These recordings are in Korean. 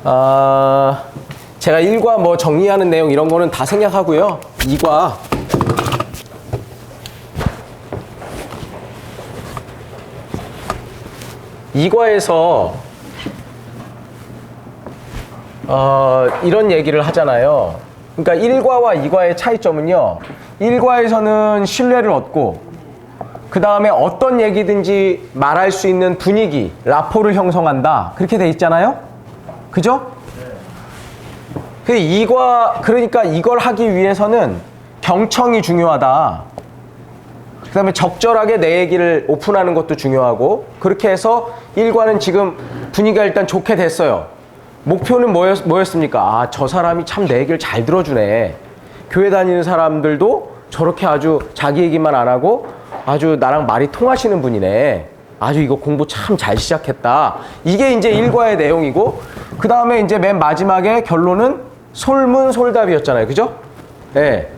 제가 1과 뭐 정리하는 내용 이런 거는 다 생략하고요. 2과에서 이런 얘기를 하잖아요. 그러니까 1과와 2과의 차이점은요. 1과에서는 신뢰를 얻고 그 다음에 어떤 얘기든지 말할 수 있는 분위기, 라포를 형성한다. 그렇게 돼 있잖아요. 그죠? 그러니까 이걸 하기 위해서는 경청이 중요하다. 그 다음에 적절하게 내 얘기를 오픈하는 것도 중요하고, 그렇게 해서 1과는 지금 분위기가 일단 좋게 됐어요. 목표는 뭐였습니까? 저 사람이 참 내 얘기를 잘 들어주네. 교회 다니는 사람들도 저렇게 아주 자기 얘기만 안 하고 아주 나랑 말이 통하시는 분이네. 아주 이거 공부 참 잘 시작했다. 이게 이제 1과의 내용이고, 그 다음에 이제 맨 마지막에 결론은 솔문솔답이었잖아요. 그죠? 네.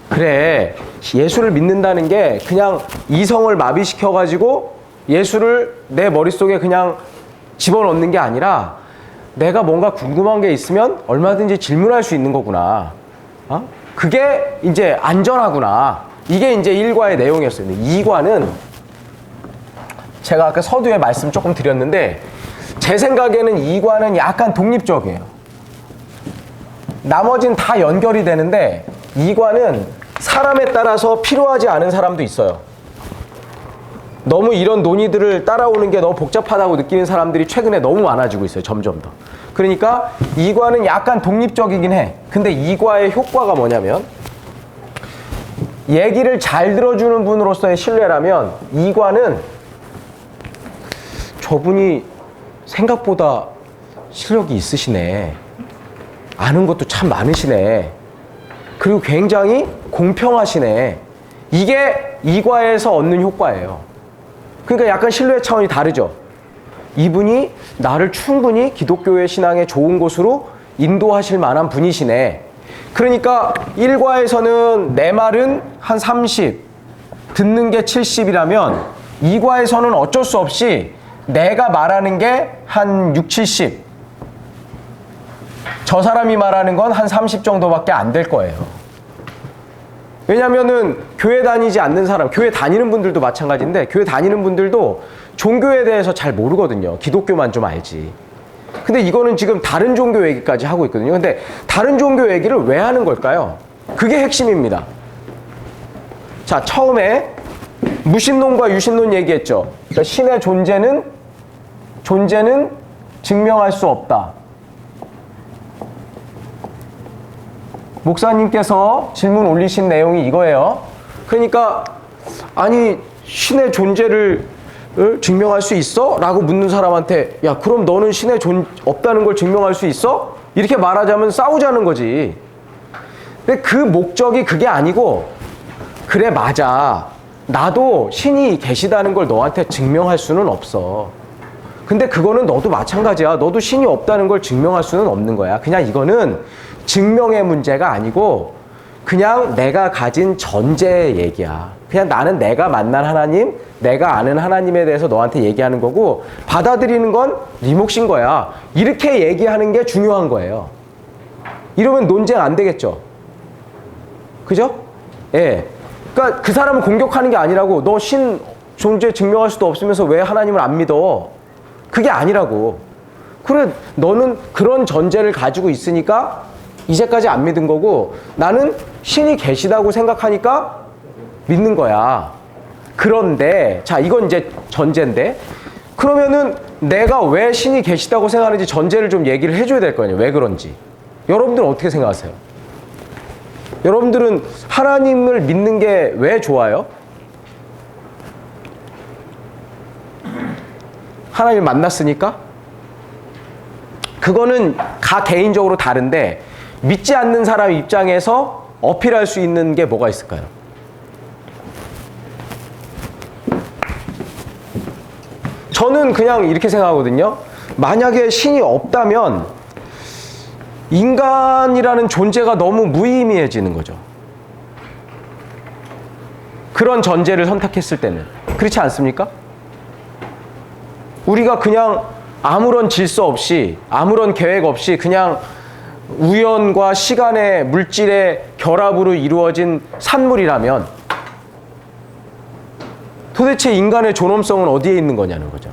그래. 예수를 믿는다는 게 그냥 이성을 마비시켜가지고 예수를 내 머릿속에 그냥 집어넣는 게 아니라 내가 뭔가 궁금한 게 있으면 얼마든지 질문할 수 있는 거구나. 그게 이제 안전하구나. 이게 이제 1과의 내용이었어요. 2과는 제가 아까 서두에 말씀 조금 드렸는데, 제 생각에는 2과는 약간 독립적이에요. 나머지는 다 연결이 되는데 2과는 사람에 따라서 필요하지 않은 사람도 있어요. 너무 이런 논의들을 따라오는 게 너무 복잡하다고 느끼는 사람들이 최근에 너무 많아지고 있어요. 점점 더. 그러니까 2과는 약간 독립적이긴 해. 근데 2과의 효과가 뭐냐면, 얘기를 잘 들어주는 분으로서의 신뢰라면 2과는 저분이 생각보다 실력이 있으시네. 아는 것도 참 많으시네. 그리고 굉장히 공평하시네. 이게 2과에서 얻는 효과예요. 그러니까 약간 신뢰 차원이 다르죠. 이분이 나를 충분히 기독교의 신앙에 좋은 곳으로 인도하실 만한 분이시네. 그러니까 1과에서는 내 말은 한 30, 듣는 게 70이라면 2과에서는 어쩔 수 없이 내가 말하는 게 한 6, 70, 저 사람이 말하는 건 한 30 정도밖에 안 될 거예요. 왜냐면은 교회 다니지 않는 사람, 교회 다니는 분들도 마찬가지인데, 교회 다니는 분들도 종교에 대해서 잘 모르거든요. 기독교만 좀 알지. 근데 이거는 지금 다른 종교 얘기까지 하고 있거든요. 근데 다른 종교 얘기를 왜 하는 걸까요? 그게 핵심입니다. 자, 처음에 무신론과 유신론 얘기했죠. 그러니까 신의 존재는 증명할 수 없다. 목사님께서 질문 올리신 내용이 이거예요. 그러니까 아니 신의 존재를 증명할 수 있어? 라고 묻는 사람한테, 야 그럼 너는 신의 없다는 걸 증명할 수 있어? 이렇게 말하자면 싸우자는 거지. 근데 그 목적이 그게 아니고, 그래 맞아, 나도 신이 계시다는 걸 너한테 증명할 수는 없어. 근데 그거는 너도 마찬가지야. 너도 신이 없다는 걸 증명할 수는 없는 거야. 그냥 이거는 증명의 문제가 아니고 그냥 내가 가진 전제의 얘기야. 그냥 나는 내가 만난 하나님, 내가 아는 하나님에 대해서 너한테 얘기하는 거고, 받아들이는 건 네 몫인 거야. 이렇게 얘기하는 게 중요한 거예요. 이러면 논쟁 안 되겠죠. 그죠? 예. 그러니까 그 사람을 공격하는 게 아니라고, 너 신 존재 증명할 수도 없으면서 왜 하나님을 안 믿어? 그게 아니라고. 그래, 너는 그런 전제를 가지고 있으니까 이제까지 안 믿은 거고, 나는 신이 계시다고 생각하니까 믿는 거야. 그런데 자, 이건 이제 전제인데, 그러면은 내가 왜 신이 계시다고 생각하는지 전제를 좀 얘기를 해줘야 될 거 아니에요. 왜 그런지. 여러분들은 어떻게 생각하세요? 여러분들은 하나님을 믿는 게 왜 좋아요? 하나님을 만났으니까? 그거는 각 개인적으로 다른데, 믿지 않는 사람 입장에서 어필할 수 있는 게 뭐가 있을까요? 저는 그냥 이렇게 생각하거든요. 만약에 신이 없다면 인간이라는 존재가 너무 무의미해지는 거죠. 그런 전제를 선택했을 때는. 그렇지 않습니까? 우리가 그냥 아무런 질서 없이, 아무런 계획 없이 그냥 우연과 시간의 물질의 결합으로 이루어진 산물이라면 도대체 인간의 존엄성은 어디에 있는 거냐는 거죠.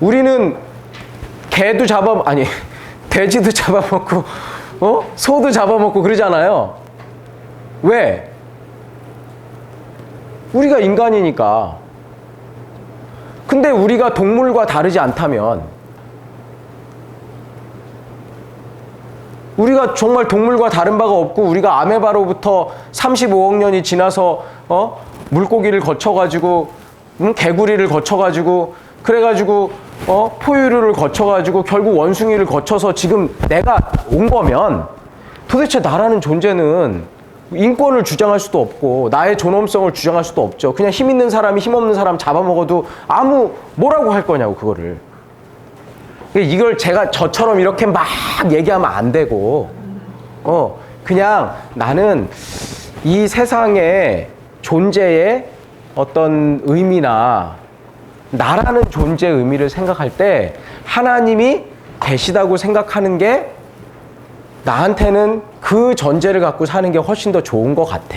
우리는 개도 돼지도 잡아먹고, 소도 잡아먹고 그러잖아요. 왜? 우리가 인간이니까. 근데 우리가 동물과 다르지 않다면, 우리가 정말 동물과 다른 바가 없고 우리가 아메바로부터 35억 년이 지나서 물고기를 거쳐가지고 개구리를 거쳐가지고 그래가지고 포유류를 거쳐가지고 결국 원숭이를 거쳐서 지금 내가 온 거면 도대체 나라는 존재는 인권을 주장할 수도 없고 나의 존엄성을 주장할 수도 없죠. 그냥 힘 있는 사람이 힘 없는 사람 잡아먹어도 뭐라고 할 거냐고 그거를. 이걸 저처럼 이렇게 막 얘기하면 안 되고, 그냥 나는 이 세상의 존재의 어떤 의미나 나라는 존재의 의미를 생각할 때 하나님이 계시다고 생각하는 게 나한테는 그 전제를 갖고 사는 게 훨씬 더 좋은 것 같아.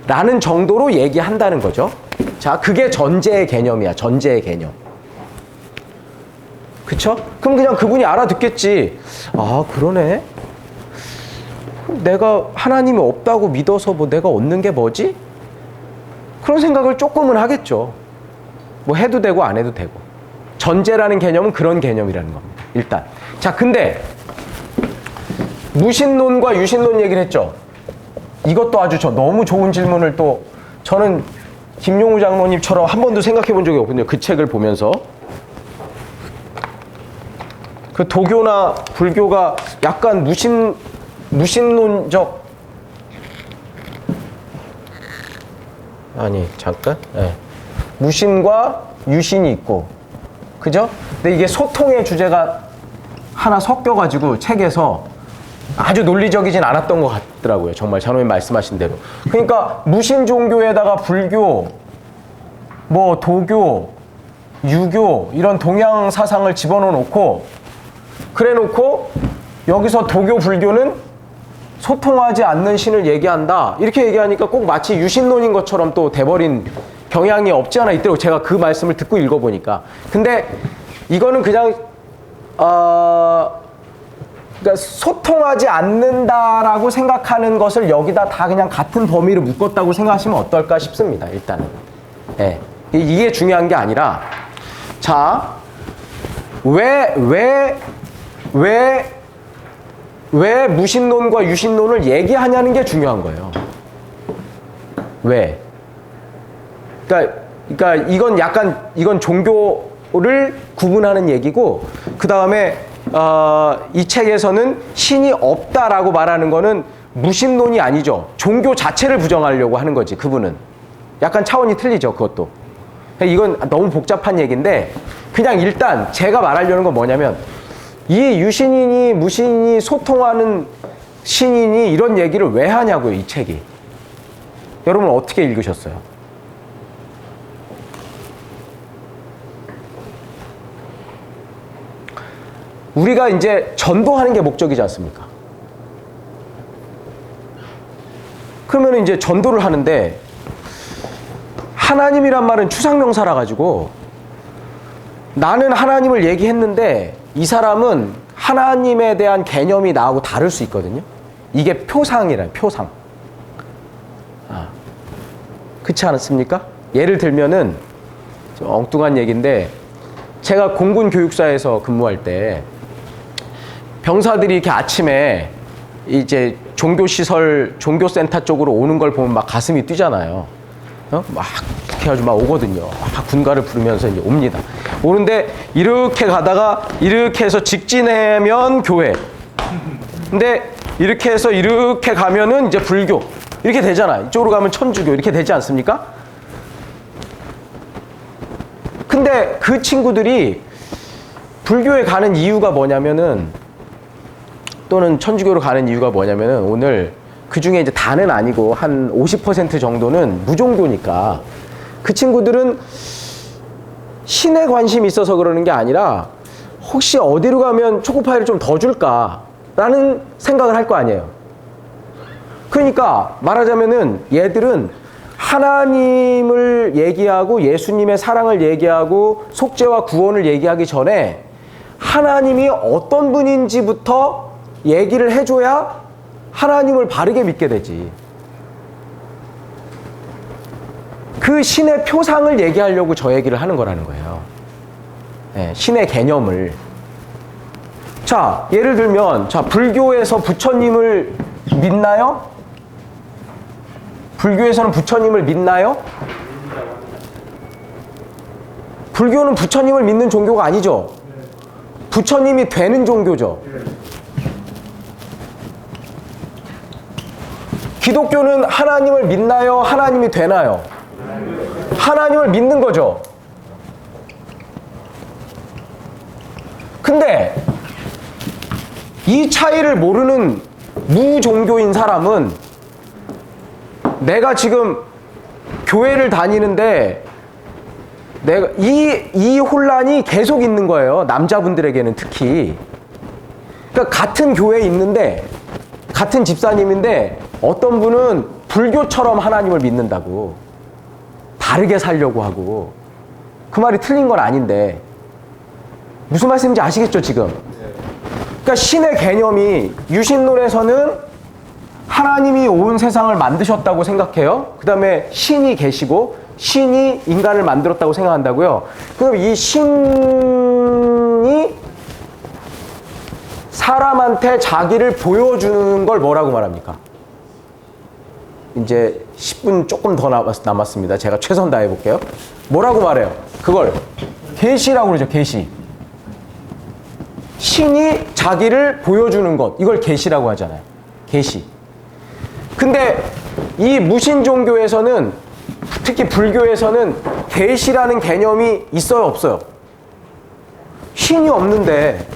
라는 정도로 얘기한다는 거죠. 자, 그게 전제의 개념이야. 전제의 개념. 그쵸? 그럼 그냥 그분이 알아듣겠지. 아, 그러네. 내가 하나님이 없다고 믿어서 내가 얻는 게 뭐지? 그런 생각을 조금은 하겠죠. 해도 되고 안 해도 되고. 전제라는 개념은 그런 개념이라는 겁니다. 일단. 자, 근데 무신론과 유신론 얘기를 했죠. 이것도 아주 너무 좋은 질문을 또 저는 김용우 장로님처럼 한 번도 생각해 본 적이 없거든요. 그 책을 보면서. 그 도교나 불교가 약간 무신론적 잠깐. 네. 무신과 유신이 있고, 그죠? 근데 이게 소통의 주제가 하나 섞여가지고 책에서 아주 논리적이진 않았던 것 같더라고요. 정말 장로님 말씀하신 대로. 그러니까 무신 종교에다가 불교, 도교, 유교 이런 동양 사상을 집어넣어 놓고 그래 놓고 여기서 도교 불교는 소통하지 않는 신을 얘기한다 이렇게 얘기하니까 꼭 마치 유신론인 것처럼 또 돼버린 경향이 없지 않아 있더라고요. 제가 그 말씀을 듣고 읽어보니까. 근데 이거는 그냥 그러니까 소통하지 않는다라고 생각하는 것을 여기다 다 그냥 같은 범위를 묶었다고 생각하시면 어떨까 싶습니다. 일단은. 네. 이게 중요한 게 아니라 자, 왜 무신론과 유신론을 얘기하냐는 게 중요한 거예요. 왜? 그러니까 이건 종교를 구분하는 얘기고, 그 다음에 이 책에서는 신이 없다라고 말하는 거는 무신론이 아니죠. 종교 자체를 부정하려고 하는 거지, 그분은. 약간 차원이 틀리죠, 그것도. 이건 너무 복잡한 얘기인데, 그냥 일단 제가 말하려는 건 뭐냐면, 이 유신이니 무신이니 소통하는 신이니 이런 얘기를 왜 하냐고요, 이 책이. 여러분 어떻게 읽으셨어요? 우리가 이제 전도하는 게 목적이지 않습니까? 그러면 이제 전도를 하는데 하나님이란 말은 추상명사라 가지고 나는 하나님을 얘기했는데 이 사람은 하나님에 대한 개념이 나하고 다를 수 있거든요. 이게 표상이라요, 표상. 그렇지 않습니까? 예를 들면은 좀 엉뚱한 얘기인데 제가 공군 교육사에서 근무할 때 병사들이 이렇게 아침에 이제 종교시설, 종교센터 쪽으로 오는 걸 보면 막 가슴이 뛰잖아요. 막 이렇게 해가지고 막 오거든요. 막 군가를 부르면서 이제 옵니다. 오는데 이렇게 가다가 이렇게 해서 직진하면 교회. 근데 이렇게 해서 이렇게 가면은 이제 불교. 이렇게 되잖아요. 이쪽으로 가면 천주교. 이렇게 되지 않습니까? 근데 그 친구들이 불교에 가는 이유가 뭐냐면은, 또는 천주교로 가는 이유가 뭐냐면은, 오늘 그 중에 이제 다는 아니고 한 50% 정도는 무종교니까 그 친구들은 신에 관심이 있어서 그러는 게 아니라 혹시 어디로 가면 초코파이를 좀 더 줄까라는 생각을 할 거 아니에요. 그러니까 말하자면은 얘들은 하나님을 얘기하고 예수님의 사랑을 얘기하고 속죄와 구원을 얘기하기 전에 하나님이 어떤 분인지부터 얘기를 해줘야 하나님을 바르게 믿게 되지. 그 신의 표상을 얘기하려고 저 얘기를 하는 거라는 거예요. 네, 신의 개념을. 자, 예를 들면, 자, 불교에서 부처님을 믿나요? 불교에서는 부처님을 믿나요? 불교는 부처님을 믿는 종교가 아니죠. 부처님이 되는 종교죠. 기독교는 하나님을 믿나요? 하나님이 되나요? 하나님을 믿는 거죠. 근데 이 차이를 모르는 무종교인 사람은 내가 지금 교회를 다니는데 내가 이 혼란이 계속 있는 거예요. 남자분들에게는 특히. 그러니까 같은 교회에 있는데 같은 집사님인데 어떤 분은 불교처럼 하나님을 믿는다고 다르게 살려고 하고 그 말이 틀린 건 아닌데 무슨 말씀인지 아시겠죠 지금? 그러니까 신의 개념이 유신론에서는 하나님이 온 세상을 만드셨다고 생각해요. 그 다음에 신이 계시고 신이 인간을 만들었다고 생각한다고요. 그럼 이 신이 사람한테 자기를 보여주는 걸 뭐라고 말합니까? 이제 10분 조금 더 남았습니다. 제가 최선 다해 볼게요. 뭐라고 말해요? 그걸 계시라고 그러죠. 계시. 신이 자기를 보여주는 것, 이걸 계시라고 하잖아요. 계시. 근데 이 무신 종교에서는, 특히 불교에서는 계시라는 개념이 있어요, 없어요? 신이 없는데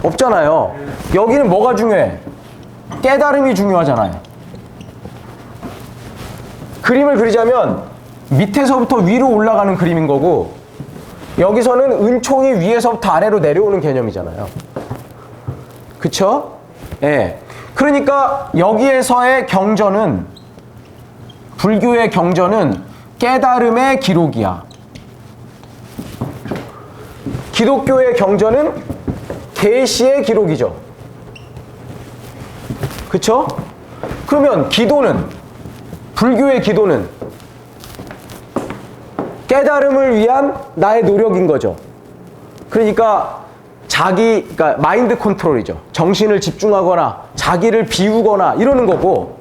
없잖아요. 여기는 뭐가 중요해? 깨달음이 중요하잖아요. 그림을 그리자면 밑에서부터 위로 올라가는 그림인 거고, 여기서는 은총이 위에서부터 아래로 내려오는 개념이잖아요. 그쵸? 예. 그러니까 여기에서의 경전은, 불교의 경전은 깨달음의 기록이야. 기독교의 경전은 계시의 기록이죠. 그쵸? 그러면 기도는, 불교의 기도는 깨달음을 위한 나의 노력인 거죠. 그러니까 그러니까 마인드 컨트롤이죠. 정신을 집중하거나 자기를 비우거나 이러는 거고,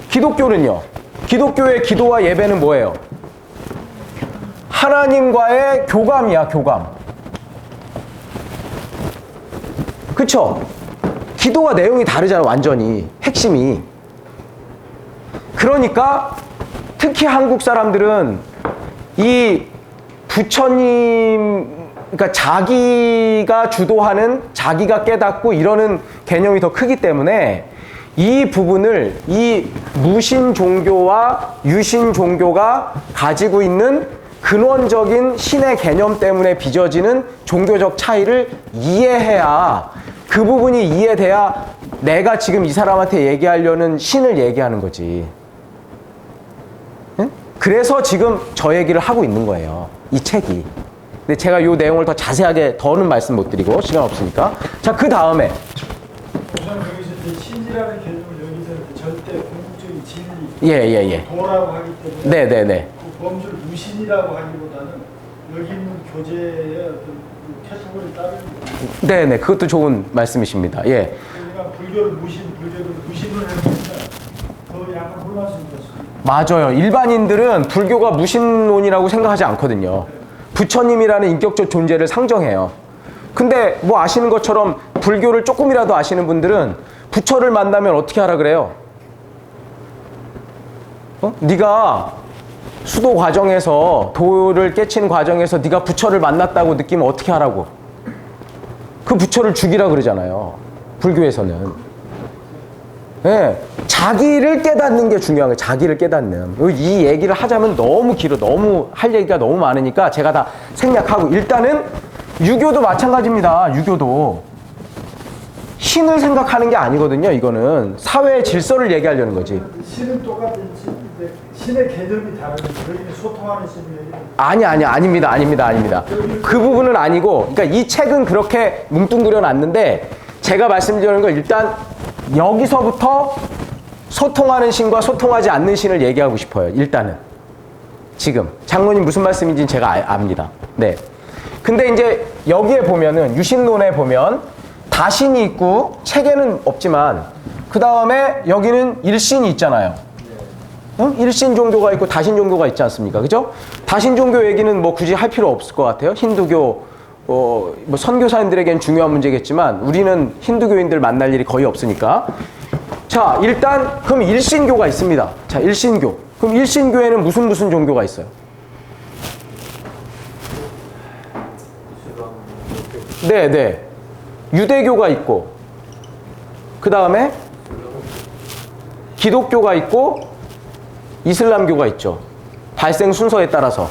기독교는요. 기독교의 기도와 예배는 뭐예요? 하나님과의 교감이야, 교감. 그쵸? 기도와 내용이 다르잖아, 완전히. 핵심이. 그러니까 특히 한국 사람들은 이 부처님, 그러니까 자기가 주도하는, 자기가 깨닫고 이러는 개념이 더 크기 때문에 이 부분을 이 무신 종교와 유신 종교가 가지고 있는 근원적인 신의 개념 때문에 빚어지는 종교적 차이를 이해해야, 그 부분이 이해돼야 내가 지금 이 사람한테 얘기하려는 신을 얘기하는 거지. 응? 그래서 지금 저 얘기를 하고 있는 거예요, 이 책이. 근데 제가 이 내용을 더 자세하게 더는 말씀 못 드리고 시간 없으니까. 자, 그 다음에 우선 여기서 신이라는 개념을 여기서 절대 궁극적인 진리, 예. 도라고 하기 때문에 네네네. 그 범주를 무신이라고 하기보다는 여기 있는 교제의 어떤 그 캐터고리 따르는 거예요. 네네, 그것도 좋은 말씀이십니다. 예. 그러니까 불교를 불교를 무신을 하니까 더 약간 혼란스러운 것입니다. 맞아요. 일반인들은 불교가 무신론이라고 생각하지 않거든요. 부처님이라는 인격적 존재를 상정해요. 근데 뭐 아시는 것처럼 불교를 조금이라도 아시는 분들은 부처를 만나면 어떻게 하라 그래요? 네가 수도 과정에서, 도를 깨치는 과정에서 네가 부처를 만났다고 느끼면 어떻게 하라고? 그 부처를 죽이라 그러잖아요, 불교에서는. 예, 자기를 깨닫는 게 중요한 거예요. 자기를 깨닫는. 이 얘기를 하자면 너무 길어. 너무 할 얘기가 너무 많으니까 제가 다 생략하고, 일단은 유교도 마찬가지입니다. 유교도 신을 생각하는 게 아니거든요. 이거는 사회의 질서를 얘기하려는 거지. 신은 똑같은 신인데 신의 개념이 다르죠. 여기는 소통하는 신이에요. 아닙니다. 그 부분은 아니고, 그러니까 이 책은 그렇게 뭉뚱그려 놨는데, 제가 말씀드리는 건 일단 여기서부터 소통하는 신과 소통하지 않는 신을 얘기하고 싶어요. 일단은 지금 장로님 무슨 말씀인지는 제가 압니다. 네. 근데 이제 여기에 보면은 유신론에 보면 다신이 있고 책에는 없지만 그 다음에 여기는 일신이 있잖아요. 응? 일신 종교가 있고 다신 종교가 있지 않습니까? 그죠? 다신 종교 얘기는 뭐 굳이 할 필요 없을 것 같아요. 힌두교, 뭐 선교사님들에겐 중요한 문제겠지만 우리는 힌두교인들 만날 일이 거의 없으니까. 자, 일단 그럼 일신교가 있습니다. 자, 일신교. 그럼 일신교에는 무슨 종교가 있어요? 네. 유대교가 있고, 그 다음에 기독교가 있고, 이슬람교가 있죠. 발생 순서에 따라서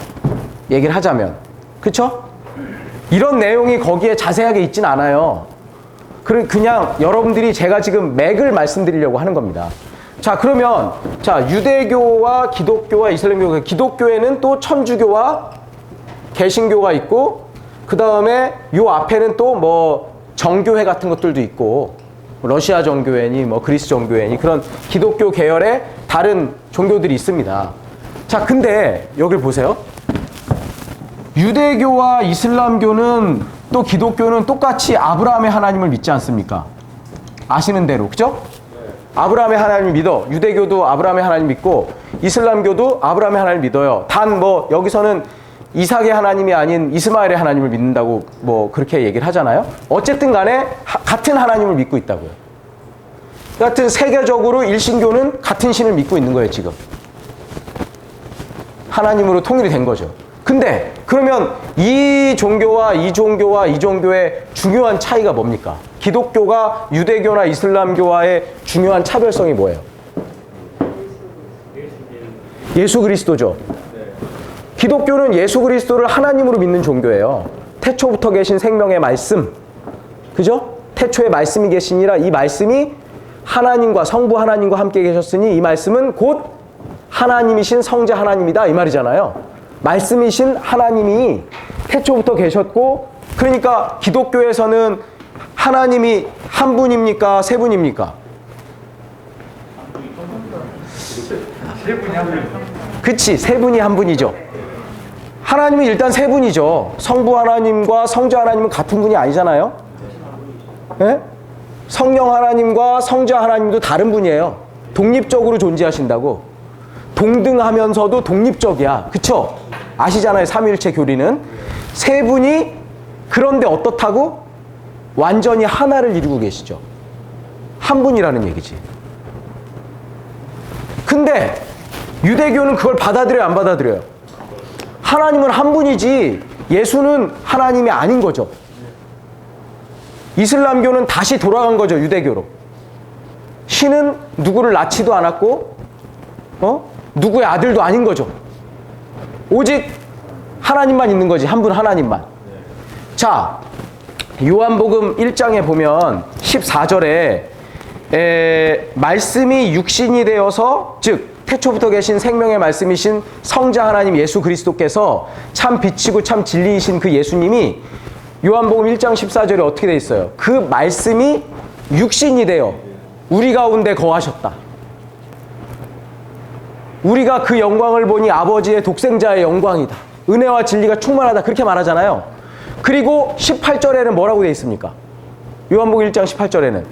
얘기를 하자면. 그쵸? 이런 내용이 거기에 자세하게 있진 않아요. 그냥 여러분들이 제가 지금 맥을 말씀드리려고 하는 겁니다. 자, 그러면 자, 유대교와 기독교와 이슬람교, 기독교에는 또 천주교와 개신교가 있고, 그 다음에 요 앞에는 또 뭐 정교회 같은 것들도 있고, 러시아 정교회니 뭐 그리스 정교회니 그런 기독교 계열의 다른 종교들이 있습니다. 자, 근데 여길 보세요. 유대교와 이슬람교는 또 기독교는 똑같이 아브라함의 하나님을 믿지 않습니까? 아시는 대로, 그죠? 아브라함의 하나님을 믿어. 유대교도 아브라함의 하나님 믿고 이슬람교도 아브라함의 하나님 믿어요. 단 뭐 여기서는 이삭의 하나님이 아닌 이스마엘의 하나님을 믿는다고 뭐 그렇게 얘기를 하잖아요. 어쨌든 간에 같은 하나님을 믿고 있다고요. 여하튼 세계적으로 일신교는 같은 신을 믿고 있는 거예요, 지금. 하나님으로 통일이 된 거죠. 근데 그러면 이 종교와 이 종교와 이 종교의 중요한 차이가 뭡니까? 기독교가 유대교나 이슬람교와의 중요한 차별성이 뭐예요? 예수 그리스도죠. 기독교는 예수 그리스도를 하나님으로 믿는 종교예요. 태초부터 계신 생명의 말씀, 그죠? 태초에 말씀이 계시니라, 이 말씀이 하나님과 성부 하나님과 함께 계셨으니 이 말씀은 곧 하나님이신 성자 하나님이다, 이 말이잖아요. 말씀이신 하나님이 태초부터 계셨고, 그러니까 기독교에서는 하나님이 한 분입니까? 세 분입니까? 세 분이 한 분. 그치, 세 분이 한 분이죠. 하나님은 일단 세 분이죠. 성부 하나님과 성자 하나님은 같은 분이 아니잖아요. 네? 성령 하나님과 성자 하나님도 다른 분이에요. 독립적으로 존재하신다고. 동등하면서도 독립적이야. 그쵸? 아시잖아요. 삼위일체 교리는. 세 분이 그런데 어떻다고? 완전히 하나를 이루고 계시죠. 한 분이라는 얘기지. 근데 유대교는 그걸 받아들여요, 안 받아들여요? 하나님은 한 분이지 예수는 하나님이 아닌 거죠. 이슬람교는 다시 돌아간 거죠, 유대교로. 신은 누구를 낳지도 않았고 누구의 아들도 아닌 거죠. 오직 하나님만 있는 거지, 한 분 하나님만. 자, 요한복음 1장에 보면 14절에 말씀이 육신이 되어서, 즉 태초부터 계신 생명의 말씀이신 성자 하나님 예수 그리스도께서 참 빛이고 참 진리이신 그 예수님이 요한복음 1장 14절에 어떻게 돼 있어요? 그 말씀이 육신이 되어 우리 가운데 거하셨다. 우리가 그 영광을 보니 아버지의 독생자의 영광이다. 은혜와 진리가 충만하다. 그렇게 말하잖아요. 그리고 18절에는 뭐라고 돼 있습니까? 요한복음 1장 18절에는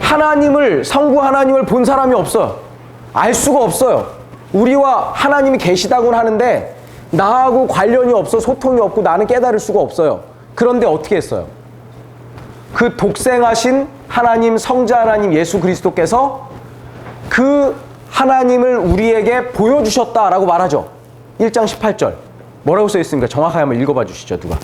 하나님을, 성부 하나님을 본 사람이 없어요. 알 수가 없어요. 우리와 하나님이 계시다고는 하는데 나하고 관련이 없어, 소통이 없고 나는 깨달을 수가 없어요. 그런데 어떻게 했어요? 그 독생하신 하나님, 성자 하나님 예수 그리스도께서 그 하나님을 우리에게 보여주셨다라고 말하죠. 1장 18절. 뭐라고 써 있습니까? 정확하게 한번 읽어봐 주시죠, 누가.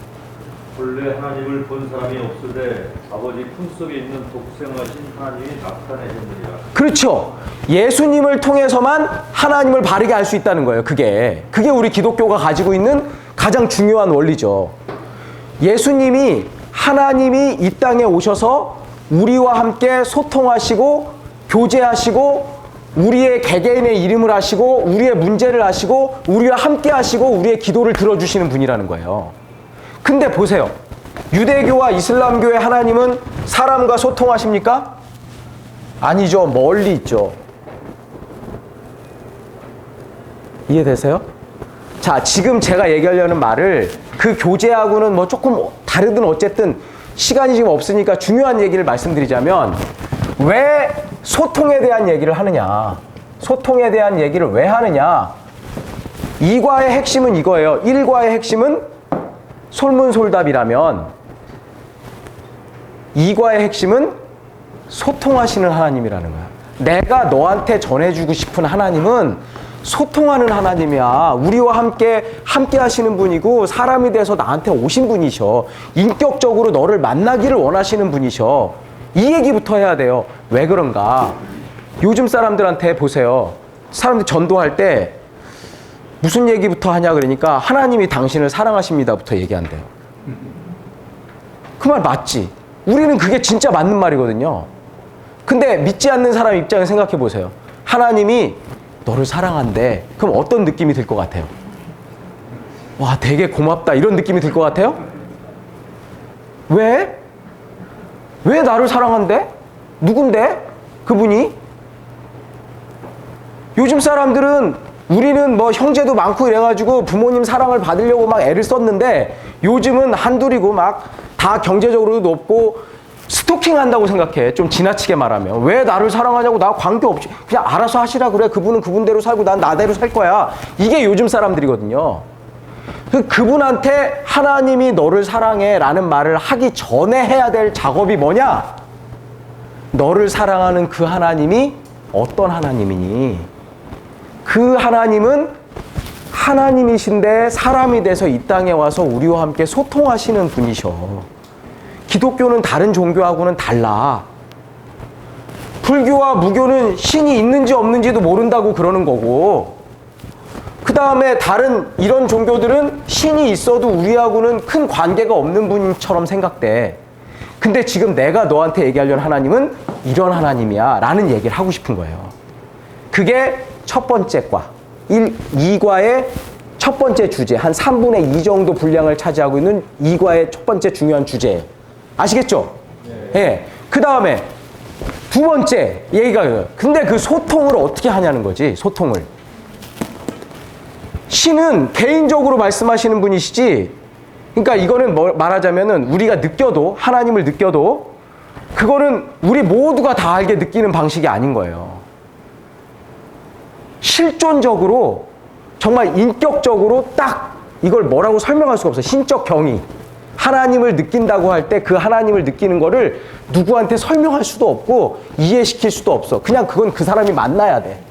본래 하나님을 본 사람이 없으되 아버지 품속에 있는 독생하신 하나님이 나타내셨느니라. 그렇죠. 예수님을 통해서만 하나님을 바르게 알 수 있다는 거예요. 그게 우리 기독교가 가지고 있는 가장 중요한 원리죠. 예수님이 하나님이 이 땅에 오셔서 우리와 함께 소통하시고 교제하시고 우리의 개개인의 이름을 하시고 우리의 문제를 아시고 우리와 함께 하시고 우리의 기도를 들어주시는 분이라는 거예요. 근데 보세요. 유대교와 이슬람교의 하나님은 사람과 소통하십니까? 아니죠. 멀리 있죠. 이해되세요? 자, 지금 제가 얘기하려는 말을 그 교제하고는 뭐 조금 다르든 어쨌든 시간이 지금 없으니까 중요한 얘기를 말씀드리자면 왜 소통에 대한 얘기를 하느냐? 소통에 대한 얘기를 왜 하느냐? 이과의 핵심은 이거예요. 1과의 핵심은 솔문솔답이라면 2과의 핵심은 소통하시는 하나님이라는 거야. 내가 너한테 전해주고 싶은 하나님은 소통하는 하나님이야. 우리와 함께 하시는 분이고 사람이 돼서 나한테 오신 분이셔. 인격적으로 너를 만나기를 원하시는 분이셔. 이 얘기부터 해야 돼요. 왜 그런가? 요즘 사람들한테 보세요. 사람들 전도할 때 무슨 얘기부터 하냐 그러니까 하나님이 당신을 사랑하십니다부터 얘기한대요. 그 말 맞지? 우리는 그게 진짜 맞는 말이거든요. 근데 믿지 않는 사람 입장에 생각해 보세요. 하나님이 너를 사랑한대. 그럼 어떤 느낌이 들 것 같아요? 와, 되게 고맙다. 이런 느낌이 들 것 같아요? 왜? 왜 나를 사랑한대? 누군데? 그분이? 요즘 사람들은 우리는 뭐 형제도 많고 이래가지고 부모님 사랑을 받으려고 막 애를 썼는데 요즘은 한둘이고 막 다 경제적으로도 높고 스토킹 한다고 생각해. 좀 지나치게 말하면. 왜 나를 사랑하냐고 나 관계없이 그냥 알아서 하시라 그래. 그분은 그분대로 살고 난 나대로 살 거야. 이게 요즘 사람들이거든요. 그분한테 하나님이 너를 사랑해 라는 말을 하기 전에 해야 될 작업이 뭐냐? 너를 사랑하는 그 하나님이 어떤 하나님이니? 그 하나님은 하나님이신데 사람이 돼서 이 땅에 와서 우리와 함께 소통하시는 분이셔. 기독교는 다른 종교하고는 달라. 불교와 무교는 신이 있는지 없는지도 모른다고 그러는 거고, 그 다음에 다른 이런 종교들은 신이 있어도 우리하고는 큰 관계가 없는 분처럼 생각돼. 근데 지금 내가 너한테 얘기하려는 하나님은 이런 하나님이야 라는 얘기를 하고 싶은 거예요. 그게 첫 번째 과, 2과의 첫 번째 주제, 한 3분의 2 정도 분량을 차지하고 있는 2과의 첫 번째 중요한 주제예요. 아시겠죠? 네. 예. 그 다음에 두 번째 얘기가, 근데 그 소통을 어떻게 하냐는 거지, 소통을. 신은 개인적으로 말씀하시는 분이시지, 그러니까 이거는 말하자면은 우리가 느껴도, 하나님을 느껴도, 그거는 우리 모두가 다 알게 느끼는 방식이 아닌 거예요. 실존적으로, 정말 인격적으로 딱 이걸 뭐라고 설명할 수가 없어요. 신적 경이. 하나님을 느낀다고 할 때 그 하나님을 느끼는 거를 누구한테 설명할 수도 없고 이해시킬 수도 없어. 그냥 그건 그 사람이 만나야 돼.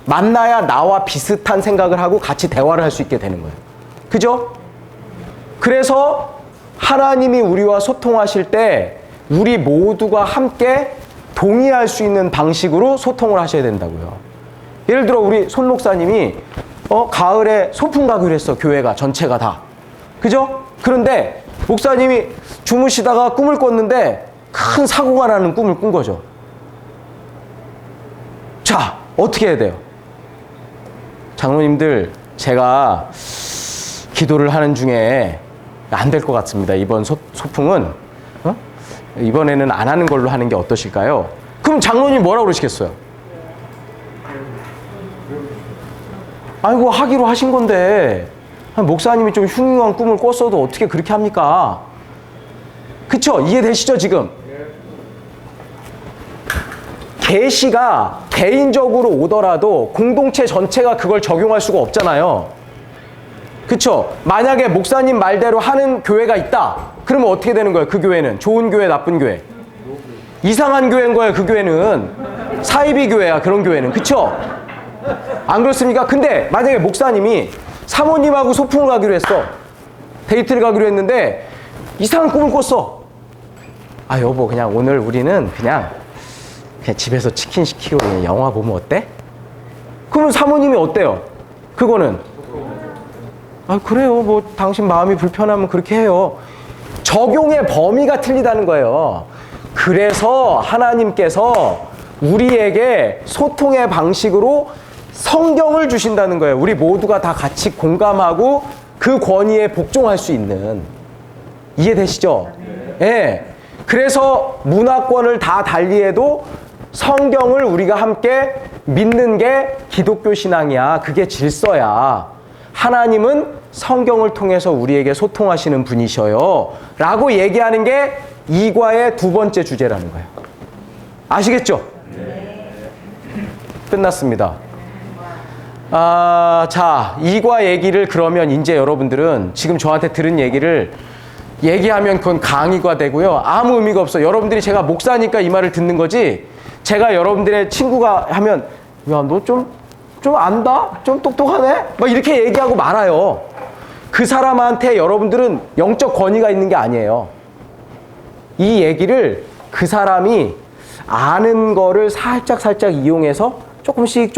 만나야 나와 비슷한 생각을 하고 같이 대화를 할 수 있게 되는 거예요. 그죠? 그래서 하나님이 우리와 소통하실 때 우리 모두가 함께 동의할 수 있는 방식으로 소통을 하셔야 된다고요. 예를 들어 우리 손 목사님이 가을에 소풍 가기로 했어. 교회가 전체가 다. 그죠? 그런데 목사님이 주무시다가 꿈을 꿨는데 큰 사고가 나는 꿈을 꾼 거죠. 자, 어떻게 해야 돼요? 장로님들, 제가 기도를 하는 중에 안 될 것 같습니다. 이번 소풍은 이번에는 안 하는 걸로 하는 게 어떠실까요? 그럼 장로님 뭐라고 그러시겠어요? 아이고, 하기로 하신 건데 목사님이 좀 흉흉한 꿈을 꿨어도 어떻게 그렇게 합니까? 그쵸? 이해되시죠 지금? 계시가 개인적으로 오더라도 공동체 전체가 그걸 적용할 수가 없잖아요. 그쵸? 만약에 목사님 말대로 하는 교회가 있다. 그러면 어떻게 되는 거예요? 그 교회는 좋은 교회, 나쁜 교회, 이상한 교회인 거예요. 그 교회는 사이비 교회야. 그런 교회는. 그쵸? 안 그렇습니까? 근데 만약에 목사님이 사모님하고 소풍을 가기로 했어. 데이트를 가기로 했는데 이상한 꿈을 꿨어. 아, 여보, 그냥 오늘 우리는 그냥 집에서 치킨 시키고 그냥 영화 보면 어때? 그러면 사모님이 어때요? 그거는 아, 그래요. 뭐 당신 마음이 불편하면 그렇게 해요. 적용의 범위가 틀리다는 거예요. 그래서 하나님께서 우리에게 소통의 방식으로 성경을 주신다는 거예요. 우리 모두가 다 같이 공감하고 그 권위에 복종할 수 있는. 이해되시죠? 예. 그래서 문화권을 다 달리해도 성경을 우리가 함께 믿는 게 기독교 신앙이야. 그게 질서야. 하나님은 성경을 통해서 우리에게 소통하시는 분이셔요. 라고 얘기하는 게 이과의 두 번째 주제라는 거예요. 아시겠죠? 끝났습니다. 자, 이과 얘기를 그러면 이제 여러분들은 지금 저한테 들은 얘기를 얘기하면 그건 강의가 되고요. 아무 의미가 없어요. 여러분들이 제가 목사니까 이 말을 듣는 거지, 제가 여러분들의 친구가 하면 야, 너 좀 안다? 좀 똑똑하네? 막 이렇게 얘기하고 말아요. 그 사람한테 여러분들은 영적 권위가 있는 게 아니에요. 이 얘기를 그 사람이 아는 거를 살짝 이용해서 조금씩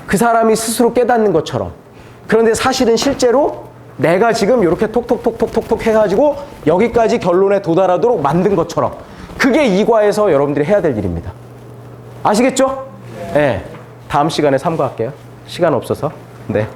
그 사람이 스스로 깨닫는 것처럼. 그런데 사실은 실제로 내가 지금 이렇게 톡톡톡 해가지고 여기까지 결론에 도달하도록 만든 것처럼. 그게 이과에서 여러분들이 해야 될 일입니다. 아시겠죠? 네. 다음 시간에 삼가할게요. 시간 없어서. 네.